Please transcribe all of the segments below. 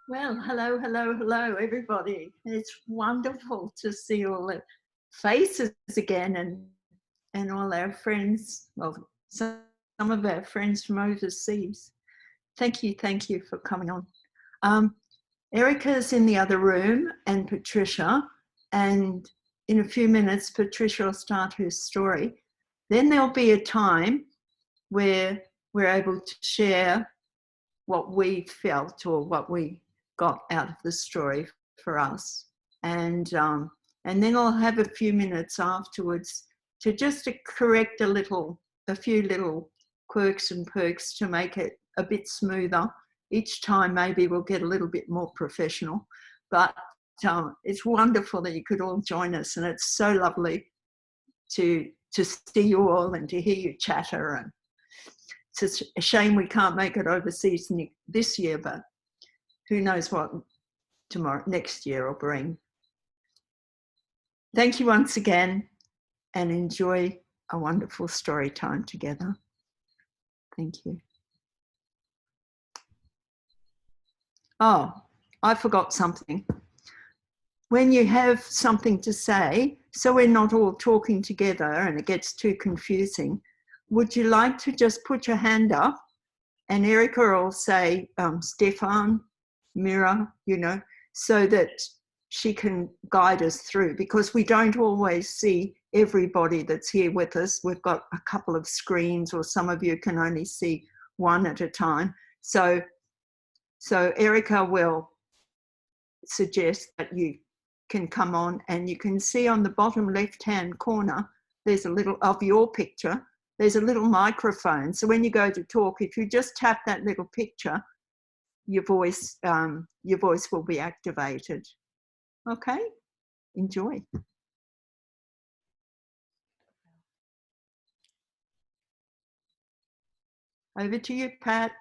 Well, hello, hello, hello, everybody. It's wonderful to see all the faces again and all our friends, well, some of our friends from overseas. Thank you for coming on. Erica's in the other room and Patricia, and in a few minutes, Patricia will start her story. Then there'll be a time where we're able to share what we felt or what we got out of the story for us. And then I'll have a few minutes afterwards to just to correct a few little quirks and perks to make it a bit smoother. Each time maybe we'll get a little bit more professional, but it's wonderful that you could all join us, and it's so lovely to see you all and to hear you chatter. And it's a shame we can't make it overseas this year, but who knows what next year will bring. Thank you once again, and enjoy a wonderful story time together. Thank you. Oh, I forgot something. When you have something to say, so we're not all talking together and it gets too confusing, would you like to just put your hand up, and Erica will say, Stefan, Mira, so that she can guide us through, because we don't always see everybody that's here with us. We've got a couple of screens, or some of you can only see one at a time. So Erica will suggest that you can come on, and you can see on the bottom left-hand corner, there's a little of your picture. There's a little microphone. So when you go to talk, if you just tap that little picture, your voice will be activated. Okay, enjoy. Over to you, Pat.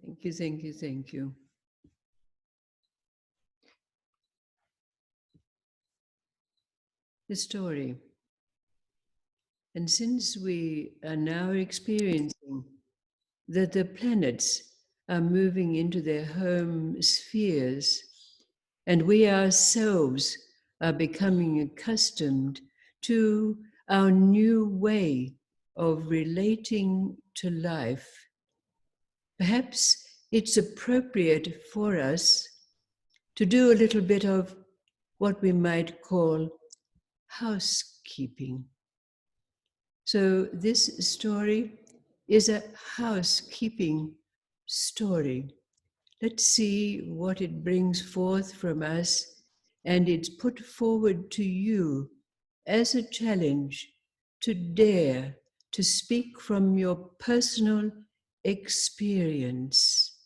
Thank you, thank you, thank you. The story. And since we are now experiencing that the planets are moving into their home spheres, and we ourselves are becoming accustomed to our new way of relating to life, perhaps it's appropriate for us to do a little bit of what we might call housekeeping. So this story is a housekeeping story. Let's see what it brings forth from us, and it's put forward to you as a challenge to dare to speak from your personal experience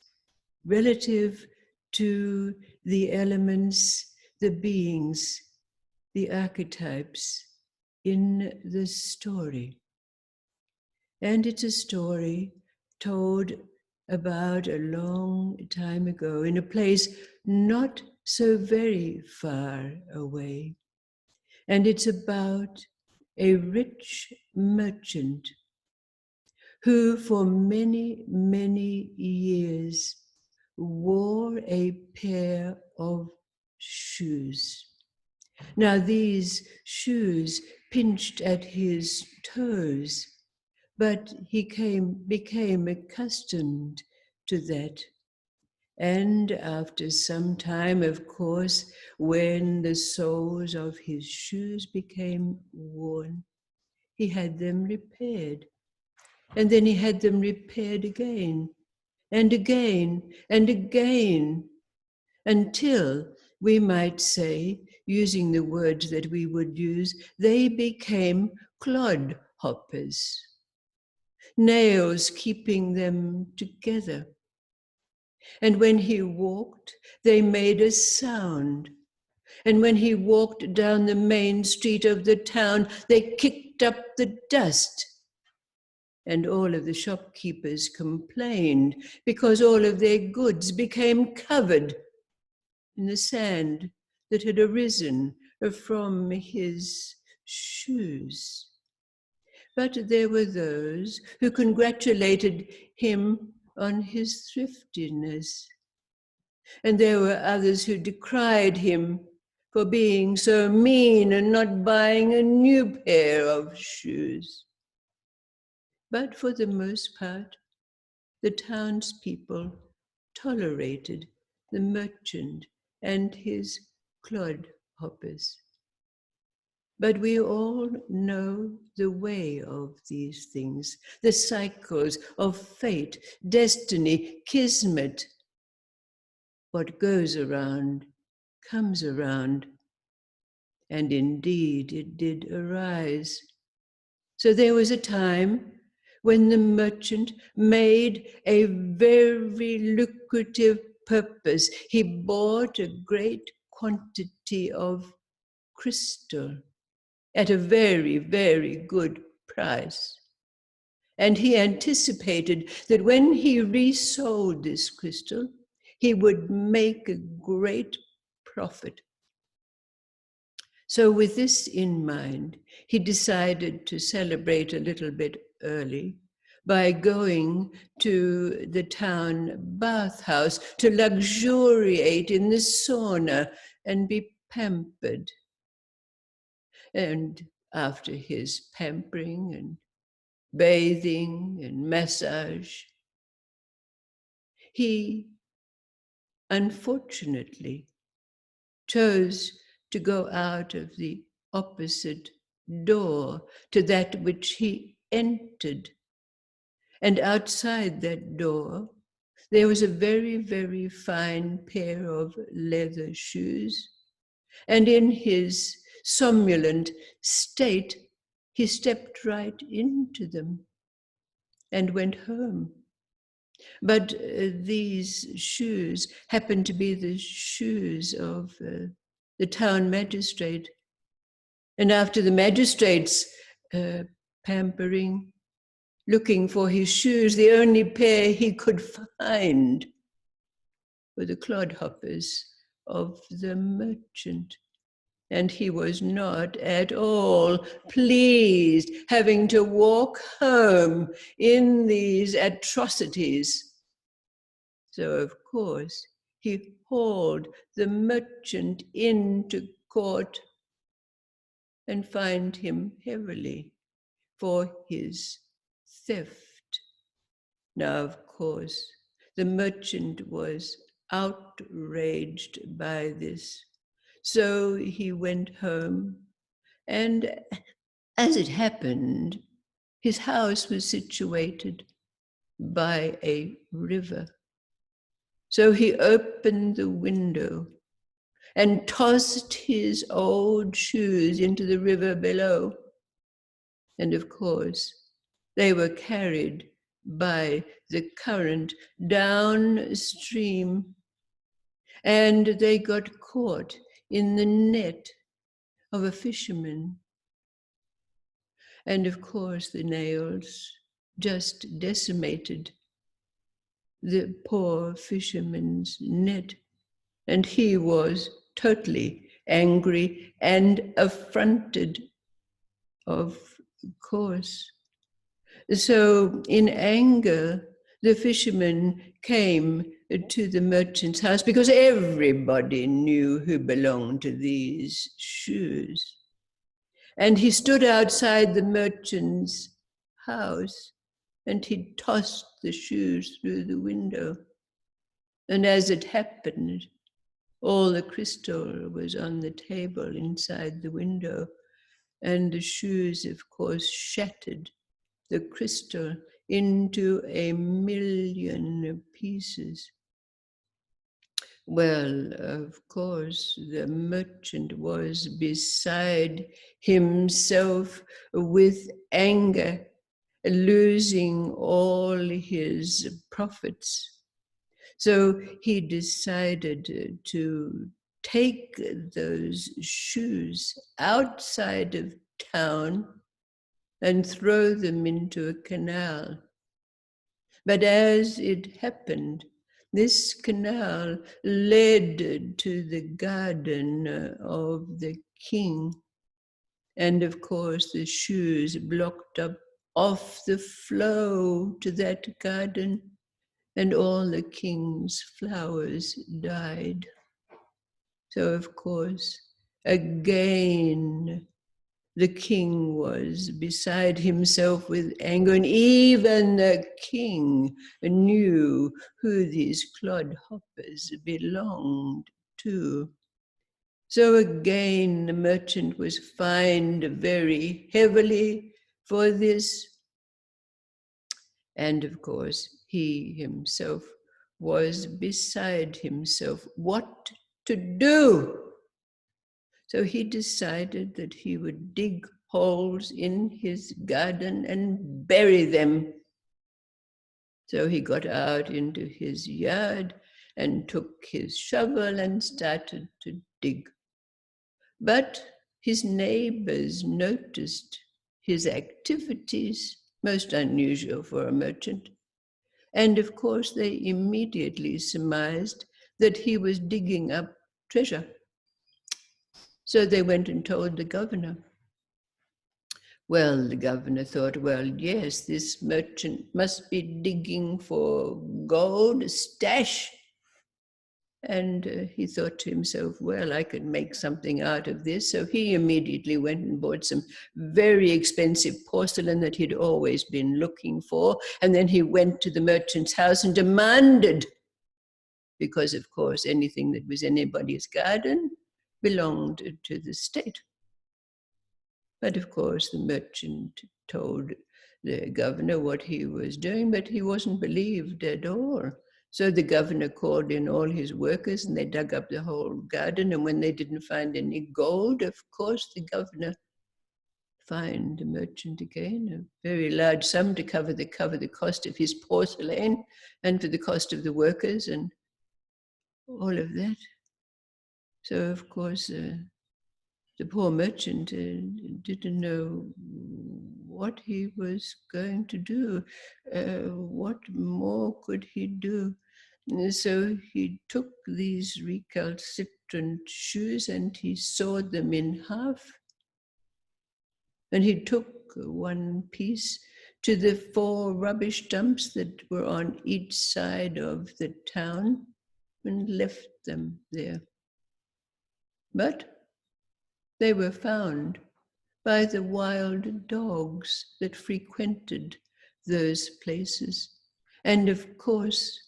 relative to the elements, the beings, the archetypes in the story. And it's a story told about a long time ago in a place not so very far away. And it's about a rich merchant who for many, many years wore a pair of shoes. Now these shoes pinched at his toes, but he became accustomed to that. And after some time, of course, when the soles of his shoes became worn, he had them repaired. And then he had them repaired again, and again, and again, until, we might say, using the words that we would use, they became clodhoppers, nails keeping them together. And when he walked, they made a sound. And when he walked down the main street of the town, they kicked up the dust. And all of the shopkeepers complained because all of their goods became covered in the sand that had arisen from his shoes. But there were those who congratulated him on his thriftiness. And there were others who decried him for being so mean and not buying a new pair of shoes. But for the most part, the townspeople tolerated the merchant and his clodhoppers. But we all know the way of these things, the cycles of fate, destiny, kismet. What goes around comes around, and indeed it did arise. So there was a time when the merchant made a very lucrative purpose. He bought a great quantity of crystal at a very, very good price. And he anticipated that when he resold this crystal, he would make a great profit. So with this in mind, he decided to celebrate a little bit early by going to the town bathhouse to luxuriate in the sauna and be pampered. And after his pampering and bathing and massage, he unfortunately chose to go out of the opposite door to that which he entered. And outside that door, there was a very, very fine pair of leather shoes. And in his somnolent state, he stepped right into them and went home. But these shoes happened to be the shoes of the town magistrate. And after the magistrate's pampering, looking for his shoes, the only pair he could find were the clodhoppers of the merchant. And he was not at all pleased having to walk home in these atrocities. So, of course, he hauled the merchant into court and fined him heavily for his theft. Now, of course, the merchant was outraged by this. So he went home, and as it happened, his house was situated by a river. So he opened the window and tossed his old shoes into the river below. And of course, they were carried by the current downstream, and they got caught in the net of a fisherman. And of course, the nails just decimated the poor fisherman's net, and he was totally angry and affronted, of course. So in anger, the fisherman came to the merchant's house because everybody knew who belonged to these shoes. And he stood outside the merchant's house and he tossed the shoes through the window. And as it happened, all the crystal was on the table inside the window, and the shoes, of course, shattered the crystal into 1,000,000 pieces. Well, of course, the merchant was beside himself with anger, losing all his profits. So he decided to take those shoes outside of town and throw them into a canal. But as it happened, this canal led to the garden of the king. And of course, the shoes blocked up off the flow to that garden. and all the king's flowers died. So, of course, again, the king was beside himself with anger, and even the king knew who these clodhoppers belonged to. So again, the merchant was fined very heavily for this. And of course, he himself was beside himself. What to do? So he decided that he would dig holes in his garden and bury them. So he got out into his yard and took his shovel and started to dig. But his neighbors noticed his activities, most unusual for a merchant. And of course, they immediately surmised that he was digging up treasure. So they went and told the governor. Well, the governor thought, well, yes, this merchant must be digging for gold, a stash. And he thought to himself, well, I could make something out of this. So he immediately went and bought some very expensive porcelain that he'd always been looking for. And then he went to the merchant's house and demanded, because of course anything that was anybody's garden belonged to the state. But of course the merchant told the governor what he was doing, but he wasn't believed at all. So the governor called in all his workers and they dug up the whole garden. And when they didn't find any gold, of course, the governor fined the merchant again a very large sum to cover the cost of his porcelain and for the cost of the workers and all of that. So, of course, the poor merchant didn't know what he was going to do. What more could he do? So he took these recalcitrant shoes and he sawed them in half. And he took one piece to the 4 rubbish dumps that were on each side of the town and left them there. But they were found by the wild dogs that frequented those places. And of course,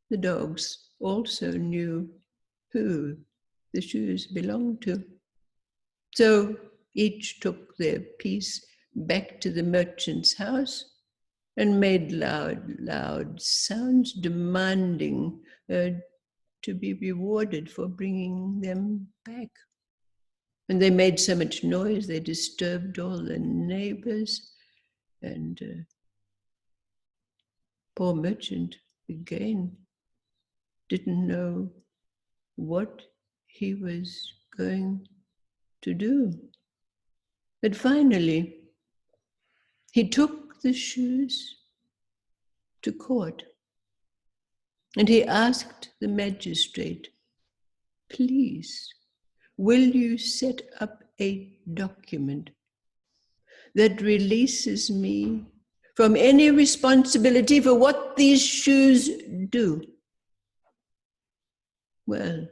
the dogs also knew who the shoes belonged to. So each took their piece back to the merchant's house and made loud sounds demanding to be rewarded for bringing them back. And they made so much noise, they disturbed all the neighbors. And poor merchant, again, didn't know what he was going to do. But finally, he took the shoes to court and he asked the magistrate, please, will you set up a document that releases me from any responsibility for what these shoes do? Well,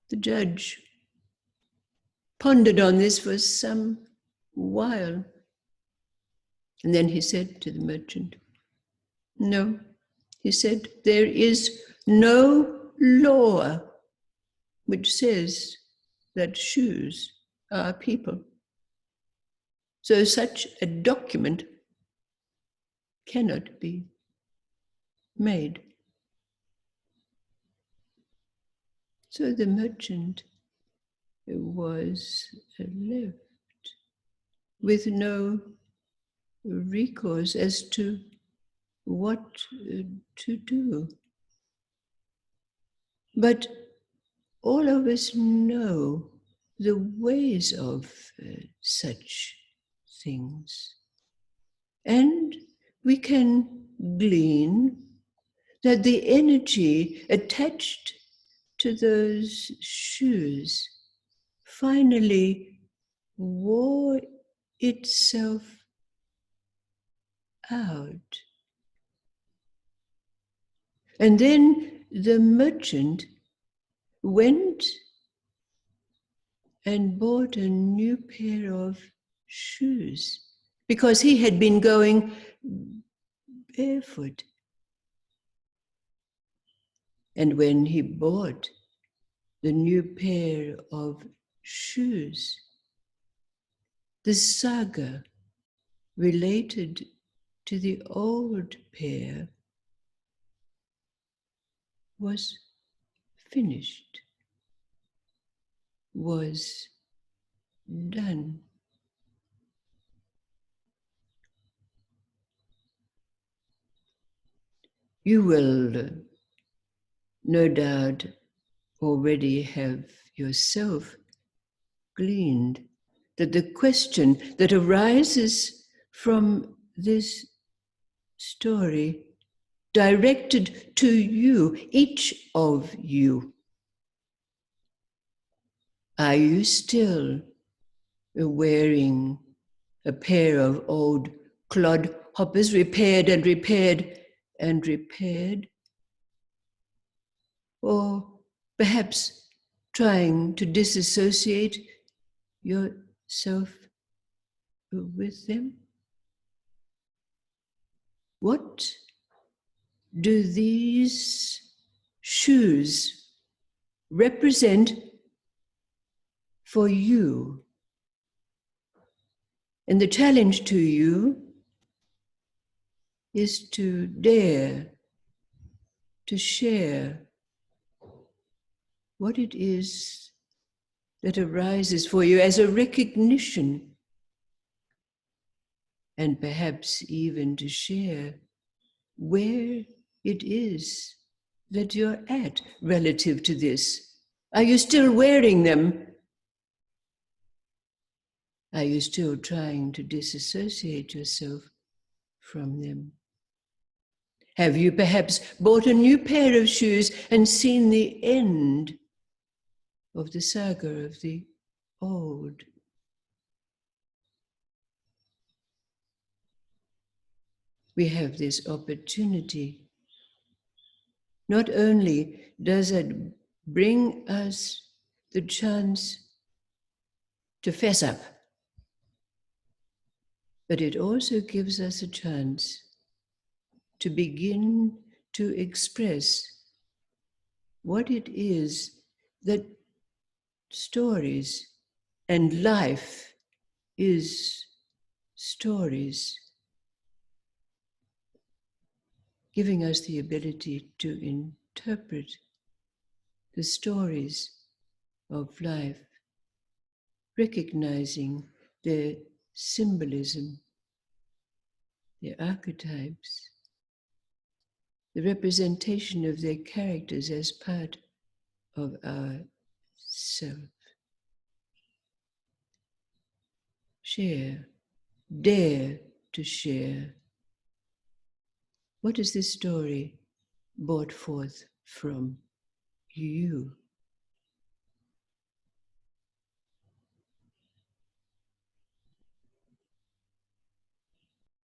the judge pondered on this for some while. And then he said to the merchant, no, he said, there is no law which says that shoes are people. So such a document cannot be made. So the merchant was left with no recourse as to what to do. But all of us know the ways of such things. And we can glean that the energy attached to those shoes finally wore itself out And then the merchant went and bought a new pair of shoes because he had been going barefoot. And when he bought the new pair of shoes, the saga related to the old pair was finished, was done. You will no doubt already have yourself gleaned that the question that arises from this story directed to you, each of you, are you still wearing a pair of old clodhoppers, repaired and repaired and repaired? Or perhaps trying to disassociate yourself with them? What do these shoes represent for you? And the challenge to you is to dare to share what it is that arises for you as a recognition, and perhaps even to share where it is that you're at relative to this. Are you still wearing them? Are you still trying to disassociate yourself from them? Have you perhaps bought a new pair of shoes and seen the end of the saga of the old? We have this opportunity. Not only does it bring us the chance to fess up, but it also gives us a chance to begin to express what it is that stories and life is stories, giving us the ability to interpret the stories of life, recognizing their symbolism, their archetypes, the representation of their characters as part of our self. Share, dare to share. What is this story brought forth from you?